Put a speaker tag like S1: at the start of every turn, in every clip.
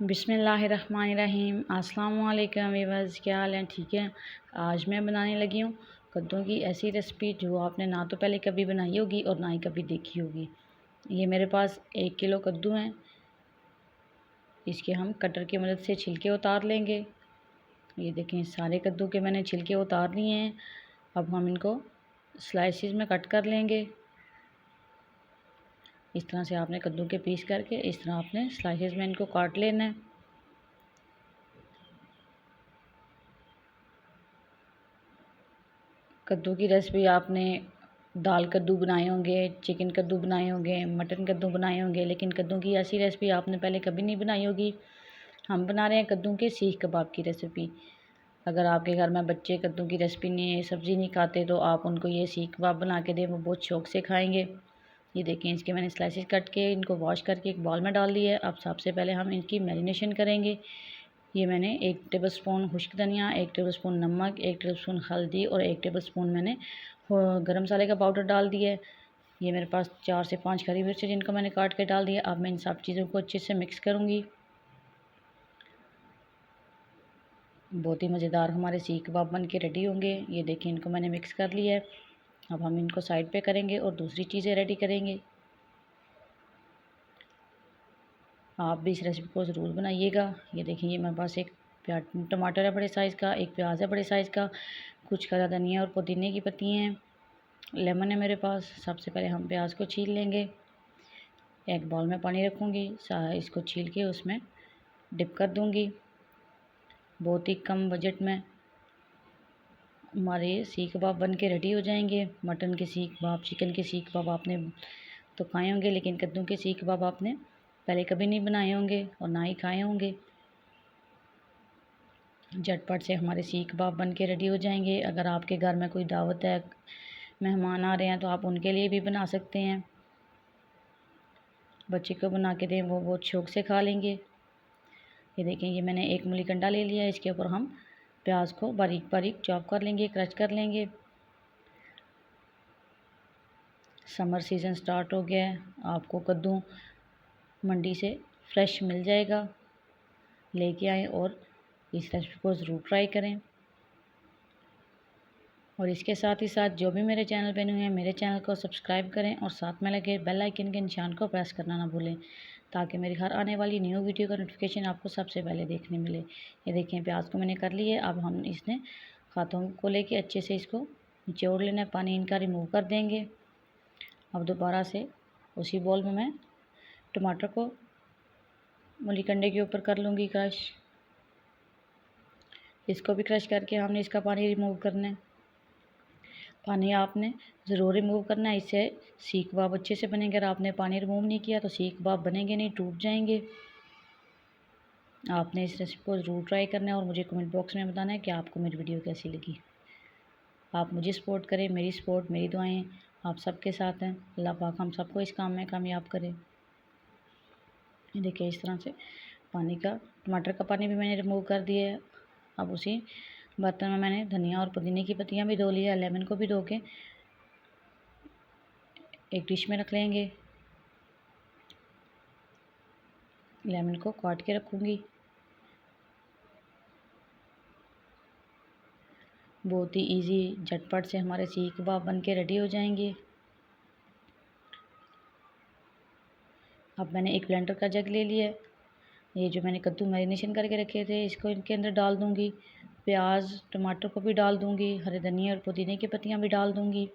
S1: बिस्मिल्लाहिर्रहमानिर्रहीम। अस्सलाम वालेकुम व्यूअर्स, क्या हाल है? ठीक है। आज मैं बनाने लगी हूँ कद्दू की ऐसी रेसिपी जो आपने ना तो पहले कभी बनाई होगी और ना ही कभी देखी होगी। ये मेरे पास 1 किलो कद्दू हैं। इसके हम कटर की मदद से छिलके उतार लेंगे। ये देखें, सारे कद्दू के मैंने छिलके उतार लिए हैं। अब हम इनको स्लाइसिस में कट कर लेंगे। इस तरह से आपने कद्दू के पीस करके इस तरह आपने स्लाइसिस में इनको काट लेना है। कद्दू की रेसिपी आपने दाल कद्दू बनाए होंगे, चिकन कद्दू बनाए होंगे, मटन कद्दू बनाए होंगे, लेकिन कद्दू की ऐसी रेसिपी आपने पहले कभी नहीं बनाई होगी। हम बना रहे हैं कद्दू के सीख कबाब की रेसिपी। अगर आपके घर में बच्चे कद्दू की रेसिपी नहीं, सब्ज़ी नहीं खाते, तो आप उनको ये सीख कबाब बना के दें, वो बहुत शौक़ से खाएँगे। ये देखें, इसके मैंने स्लाइसेस कट के इनको वॉश करके एक बाउल में डाल दिया है। अब सबसे पहले हम इनकी मैरिनेशन करेंगे। ये मैंने 1 टेबलस्पून खुश्क धनिया, 1 टेबलस्पून नमक, 1 टेबलस्पून हल्दी और 1 टेबलस्पून मैंने गरम मसाले का पाउडर डाल दिया है। ये मेरे पास 4 से 5 हरी मिर्च जिनको मैंने काट के डाल दिया। अब मैं इन सब चीज़ों को अच्छे से मिक्स करूँगी। बहुत ही मज़ेदार हमारे सीख कबाब बन के रेडी होंगे। ये देखिए, इनको मैंने मिक्स कर लिया है। अब हम इनको साइड पे करेंगे और दूसरी चीज़ें रेडी करेंगे। आप भी इस रेसिपी को ज़रूर बनाइएगा। ये देखिए, ये मेरे पास एक टमाटर है बड़े साइज़ का, एक प्याज है बड़े साइज़ का, कुछ हरा धनिया और पुदीने की पत्तियाँ हैं, लेमन है मेरे पास। सबसे पहले हम प्याज को छील लेंगे। एक बाउल में पानी रखूँगी, इसको छील के उसमें डिप कर दूँगी। बहुत ही कम बजट में हमारे सीख कबाब बन के रेडी हो जाएंगे। मटन के सीख कबाब, चिकन के सीख कबाब आपने तो खाए होंगे, लेकिन कद्दू के सीख कबाब आपने पहले कभी नहीं बनाए होंगे और ना ही खाए होंगे। झटपट से हमारे सीख कबाब बन के रेडी हो जाएंगे। अगर आपके घर में कोई दावत है, मेहमान आ रहे हैं, तो आप उनके लिए भी बना सकते हैं। बच्चे को बना के दें, वो बहुत शौक़ से खा लेंगे। ये देखें, ये मैंने 1 मूली कंडा ले लिया है। इसके ऊपर हम प्याज को बारीक बारीक चॉप कर लेंगे, क्रश कर लेंगे। समर सीज़न स्टार्ट हो गया है, आपको कद्दू मंडी से फ्रेश मिल जाएगा। लेके आएँ और इस रेसिपी को ज़रूर ट्राई करें। और इसके साथ ही साथ जो भी मेरे चैनल पे न्यू हैं, मेरे चैनल को सब्सक्राइब करें और साथ में लगे बेल आइकन के निशान को प्रेस करना ना भूलें, ताकि मेरी हर आने वाली न्यू वीडियो का नोटिफिकेशन आपको सबसे पहले देखने मिले। ये देखें, प्याज को मैंने कर लिया है। अब हम इसने हाथों को लेके अच्छे से इसको निचोड़ लेना है, पानी इनका रिमूव कर देंगे। अब दोबारा से उसी बॉल में मैं टमाटर को मूली कंडे के ऊपर कर लूँगी क्रश। इसको भी क्रश करके हमने इसका पानी रिमूव करना है। पानी आपने ज़रूर रिमूव करना है, इससे सीख कबाब अच्छे से बनेंगे। अगर आपने पानी रिमूव नहीं किया तो सीख कबाब बनेंगे नहीं, टूट जाएंगे। आपने इस रेसिपी को ज़रूर ट्राई करना है और मुझे कमेंट बॉक्स में बताना है कि आपको मेरी वीडियो कैसी लगी। आप मुझे सपोर्ट करें, मेरी सपोर्ट, मेरी दुआएं आप सबके साथ हैं। अल्लाह पाक हम सबको इस काम में कामयाब करें। ये देखिए, इस तरह से पानी का, टमाटर का पानी भी मैंने रिमूव कर दिया है। अब उसी बर्तन में मैंने धनिया और पुदीने की पत्तियाँ भी धो लिया, लेमन को भी धो के एक डिश में रख लेंगे। लेमन को काट के रखूँगी। बहुत ही इजी, झटपट से हमारे सीख कबाब बन के रेडी हो जाएंगे। अब मैंने एक ब्लेंडर का जग ले लिया है। ये जो मैंने कद्दू मैरिनेशन करके रखे थे, इसको इनके अंदर डाल दूँगी। प्याज टमाटर को भी डाल दूँगी, हरे धनिया और पुदीने की पत्तियाँ भी डाल दूँगी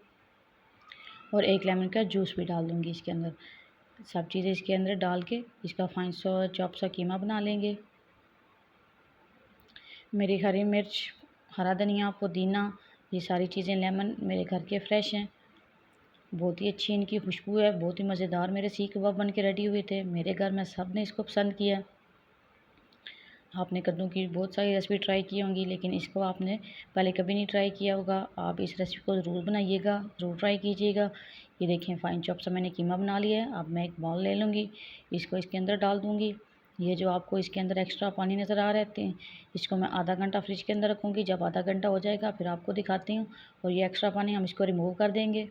S1: और एक लेमन का जूस भी डाल दूँगी इसके अंदर। सब चीज़ें इसके अंदर डाल के इसका फाइन सा चॉप सा कीमा बना लेंगे। मेरी हरी मिर्च, हरा धनिया, पुदीना, ये सारी चीज़ें, लेमन मेरे घर के फ्रेश हैं। बहुत ही अच्छी इनकी खुशबू है। बहुत ही मज़ेदार मेरे सीख कबाब बन के रेडी हुए थे। मेरे घर में सब ने इसको पसंद किया। आपने कद्दू की बहुत सारी रेसिपी ट्राई की होंगी, लेकिन इसको आपने पहले कभी नहीं ट्राई किया होगा। आप इस रेसिपी को ज़रूर बनाइएगा, ज़रूर ट्राई कीजिएगा। ये देखें, फाइन चॉप से मैंने कीमा बना लिया है। अब मैं एक बाउल ले लूँगी, इसको इसके अंदर डाल दूँगी। ये जो आपको इसके अंदर एक्स्ट्रा पानी नज़र आ रहे थे, इसको मैं आधा घंटा फ्रिज के अंदर रखूँगी। जब आधा घंटा हो जाएगा फिर आपको दिखाती हूँ। और ये एक्स्ट्रा पानी हम इसको रिमूव कर देंगे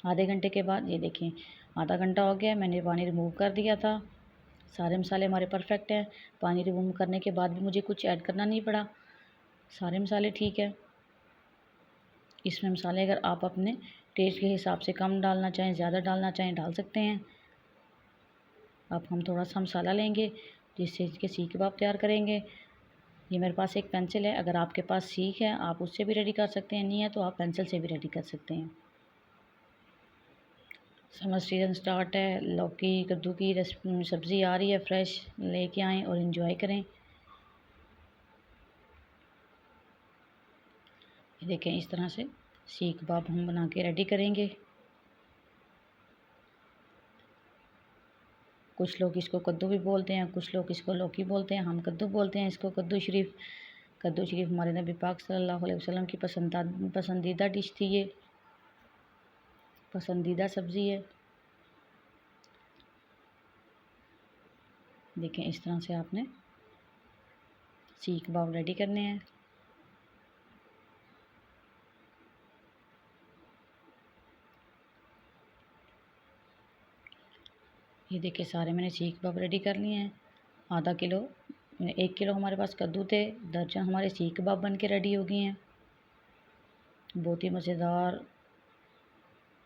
S1: आधे घंटे के बाद। ये देखें, आधा घंटा हो गया, मैंने पानी रिमूव कर दिया था। सारे मसाले हमारे परफेक्ट हैं। पानी रिमूव करने के बाद भी मुझे कुछ ऐड करना नहीं पड़ा, सारे मसाले ठीक है। इसमें मसाले अगर आप अपने टेस्ट के हिसाब से कम डालना चाहें, ज़्यादा डालना चाहें, डाल सकते हैं। अब हम थोड़ा सा मसाला लेंगे जिससे इसके सीख कबाब तैयार करेंगे। ये मेरे पास एक पेंसिल है, अगर आपके पास सीख है आप उससे भी रेडी कर सकते हैं, नहीं है तो आप पेंसिल से भी रेडी कर सकते हैं। समर सीज़न स्टार्ट है, लौकी कद्दू की सब्ज़ी आ रही है फ्रेश, लेके आएँ और इन्जॉय करें। ये देखें, इस तरह से सीख कबाब हम बना के रेडी करेंगे। कुछ लोग इसको कद्दू भी बोलते हैं, कुछ लोग इसको लौकी बोलते हैं, हम कद्दू बोलते हैं इसको। कद्दू शरीफ हमारे नबी पाक सल्लल्लाहु अलैहि वसल्लम की पसंदीदा डिश थी, ये पसंदीदा सब्ज़ी है। देखें, इस तरह से आपने सीख कबाब रेडी करने हैं। ये देखिए, सारे मैंने सीख कबाब रेडी कर लिए हैं। आधा किलो 1 किलो हमारे पास कद्दू थे, दर्जन हमारे सीख कबाब बन के रेडी हो गए हैं। बहुत ही मज़ेदार,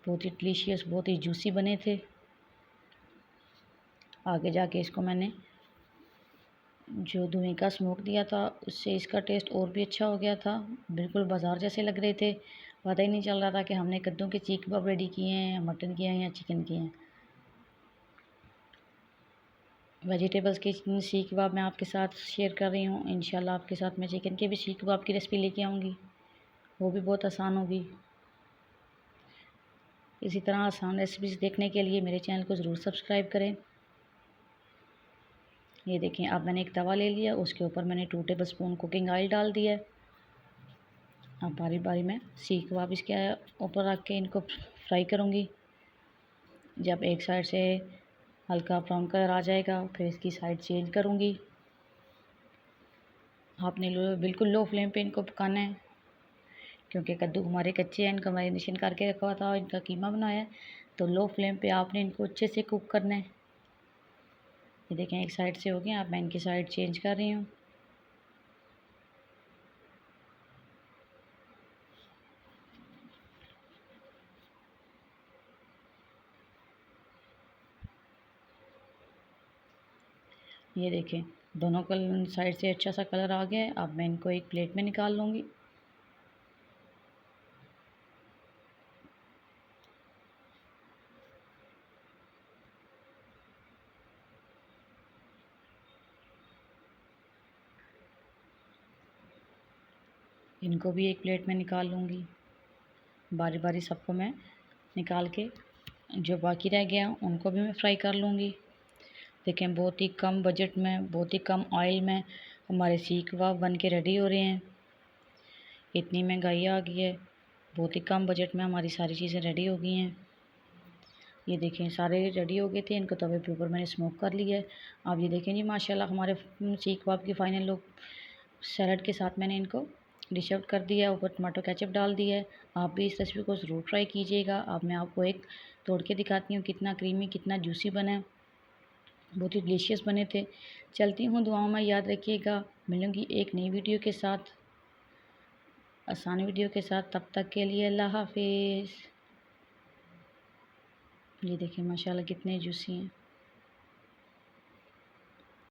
S1: बहुत ही डिलीशियस, बहुत ही जूसी बने थे। आगे जाके इसको मैंने जो धुएँ का स्मोक दिया था उससे इसका टेस्ट और भी अच्छा हो गया था। बिल्कुल बाज़ार जैसे लग रहे थे, पता ही नहीं चल रहा था कि हमने कद्दू के सीख कबाब रेडी किए हैं या मटन किए हैं या चिकन किए हैं। वेजिटेबल्स के सीख कबाब मैं आपके साथ शेयर कर रही हूँ। इंशाल्लाह आपके साथ मैं चिकन के भी सीख कबाब की रेसिपी लेके आऊँगी, वो भी बहुत आसान होगी। इसी तरह आसान रेसिपीज़ देखने के लिए मेरे चैनल को ज़रूर सब्सक्राइब करें। ये देखें, अब मैंने एक तवा ले लिया, उसके ऊपर मैंने 2 टेबल स्पून कुकिंग ऑयल डाल दिया है। अब बारी बारी में सीख कबाब इसके ऊपर रख के इनको फ्राई करूँगी। जब एक साइड से हल्का ब्राउन कलर आ जाएगा फिर इसकी साइड चेंज करूँगी। आपने बिल्कुल लो फ्लेम पे इनको पकाना है, क्योंकि कद्दू हमारे कच्चे हैं, इनका मैरिनेशन करके रखा हुआ था, इनका कीमा बनाया है, तो लो फ्लेम पे आपने इनको अच्छे से कुक करना है। ये देखें, एक साइड से हो गया, अब मैं इनकी साइड चेंज कर रही हूँ। ये देखें, दोनों साइड से अच्छा सा कलर आ गया है। अब मैं इनको एक प्लेट में निकाल लूँगी। इनको भी एक प्लेट में निकाल लूँगी। बारी बारी सबको मैं निकाल के जो बाकी रह गया उनको भी मैं फ्राई कर लूँगी। देखें, बहुत ही कम बजट में, बहुत ही कम ऑयल में हमारे सीख कबाब बन के रेडी हो रहे हैं। इतनी महंगाई आ गई है, बहुत ही कम बजट में हमारी सारी चीज़ें रेडी हो गई हैं। ये देखें, सारे रेडी हो गए थे, इनको तवे पे ऊपर मैंने स्मोक कर लिया है। अब ये देखें जी, माशाल्लाह हमारे सीख कबाब की फ़ाइनल लुक। सैलड के साथ मैंने इनको डिश आउट कर दिया, ऊपर टमाटो केचप डाल दिया है। आप भी इस रेसिपी को ज़रूर ट्राई कीजिएगा। अब मैं आपको एक तोड़ के दिखाती हूँ, कितना क्रीमी, कितना जूसी बना है, बहुत ही डिलीशियस बने थे। चलती हूँ, दुआओं में याद रखिएगा। मिलूँगी एक नई वीडियो के साथ, आसान वीडियो के साथ। तब तक के लिए अल्लाह हाफिज़। ये देखिए, माशाल्लाह कितने जूसी हैं।